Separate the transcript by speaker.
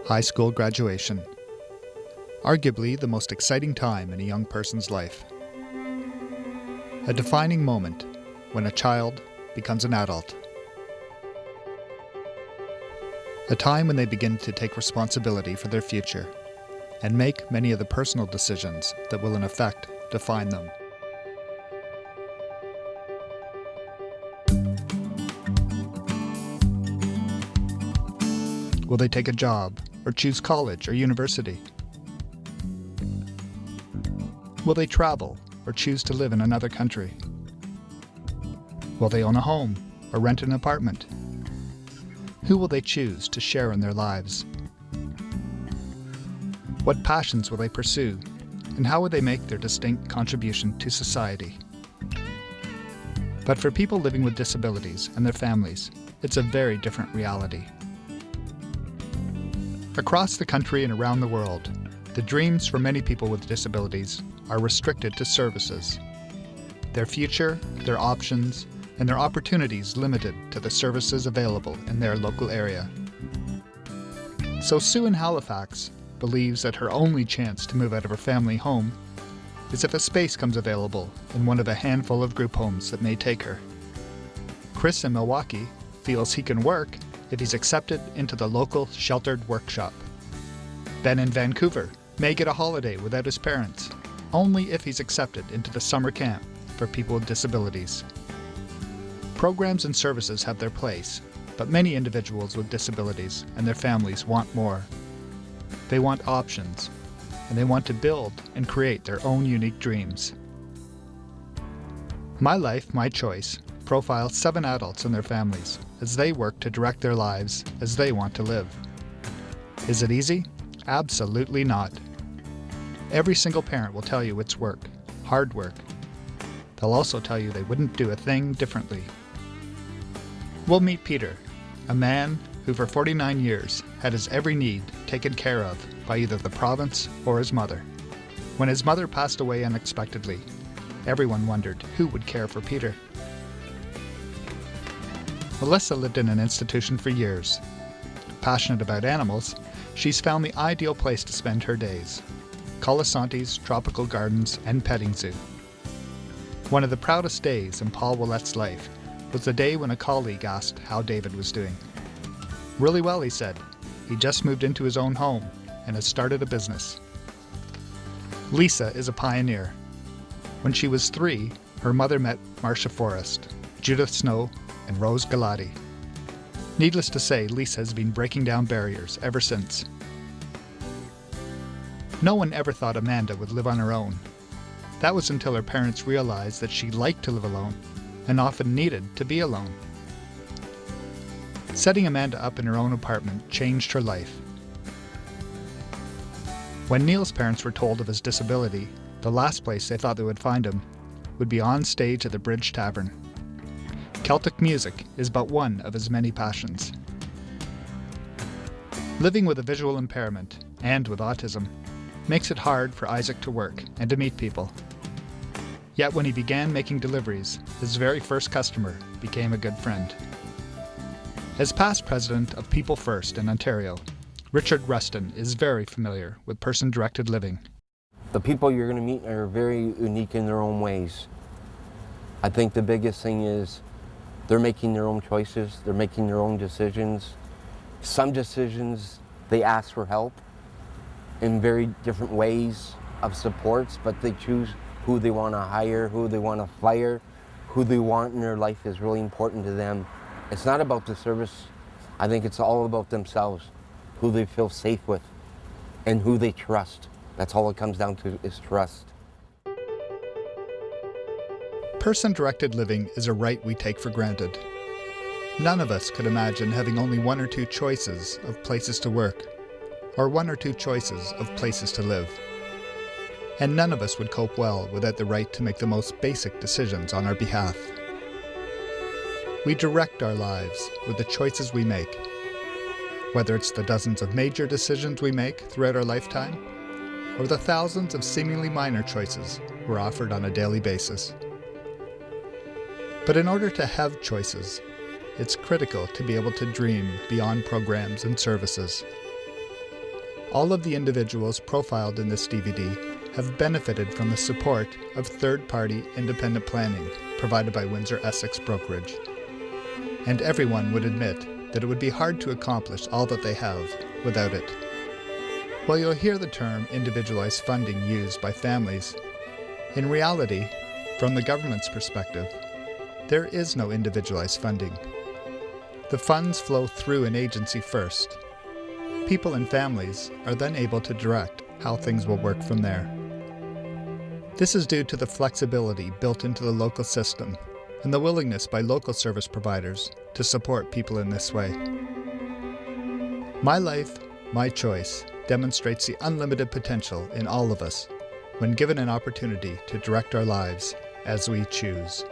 Speaker 1: High school graduation. Arguably the most exciting time in a young person's life. A defining moment when a child becomes an adult. A time when they begin to take responsibility for their future and make many of the personal decisions that will in effect define them. Will they take a job or choose college or university? Will they travel or choose to live in another country? Will they own a home or rent an apartment? Who will they choose to share in their lives? What passions will they pursue, and how will they make their distinct contribution to society? But for people living with disabilities and their families, it's a very different reality. Across the country and around the world, the dreams for many people with disabilities are restricted to services. Their future, their options, and their opportunities limited to the services available in their local area. So Sue in Halifax believes that her only chance to move out of her family home is if a space comes available in one of a handful of group homes that may take her. Chris in Milwaukee feels he can work if he's accepted into the local sheltered workshop. Ben in Vancouver may get a holiday without his parents, only if he's accepted into the summer camp for people with disabilities. Programs and services have their place, but many individuals with disabilities and their families want more. They want options, and they want to build and create their own unique dreams. My Life, My Choice profiles 7 adults and their families as they work to direct their lives as they want to live. Is it easy? Absolutely not. Every single parent will tell you it's work, hard work. They'll also tell you they wouldn't do a thing differently. We'll meet Peter, a man who for 49 years had his every need taken care of by either the province or his mother. When his mother passed away unexpectedly, everyone wondered who would care for Peter. Melissa lived in an institution for years. Passionate about animals, she's found the ideal place to spend her days: Colasante's Tropical Gardens and Petting Zoo. One of the proudest days in Paul Willette's life was the day when a colleague asked how David was doing. Really well, he said. He just moved into his own home and has started a business. Lisa is a pioneer. When she was 3, her mother met Marcia Forrest, Judith Snow, and Rose Galati. Needless to say, Lisa has been breaking down barriers ever since. No one ever thought Amanda would live on her own. That was until her parents realized that she liked to live alone and often needed to be alone. Setting Amanda up in her own apartment changed her life. When Neil's parents were told of his disability, the last place they thought they would find him would be on stage at the Bridge Tavern. Celtic music is but one of his many passions. Living with a visual impairment and with autism makes it hard for Isaac to work and to meet people. Yet when he began making deliveries, his very first customer became a good friend. As past president of People First in Ontario, Richard Ruston is very familiar with person-directed living.
Speaker 2: The people you're going to meet are very unique in their own ways. I think the biggest thing is they're making their own choices, they're making their own decisions. Some decisions, they ask for help in very different ways of supports, but they choose who they want to hire, who they want to fire, who they want in their life is really important to them. It's not about the service. I think it's all about themselves, who they feel safe with, and who they trust. That's all it comes down to, is trust.
Speaker 1: Person-directed living is a right we take for granted. None of us could imagine having only 1 or 2 choices of places to work, or 1 or 2 choices of places to live. And none of us would cope well without the right to make the most basic decisions on our behalf. We direct our lives with the choices we make, whether it's the dozens of major decisions we make throughout our lifetime, or the thousands of seemingly minor choices we're offered on a daily basis. But in order to have choices, it's critical to be able to dream beyond programs and services. All of the individuals profiled in this DVD have benefited from the support of third-party independent planning provided by Windsor Essex Brokerage. And everyone would admit that it would be hard to accomplish all that they have without it. While you'll hear the term individualized funding used by families, in reality, from the government's perspective, there is no individualized funding. The funds flow through an agency first. People and families are then able to direct how things will work from there. This is due to the flexibility built into the local system and the willingness by local service providers to support people in this way. My Life, My Choice demonstrates the unlimited potential in all of us when given an opportunity to direct our lives as we choose.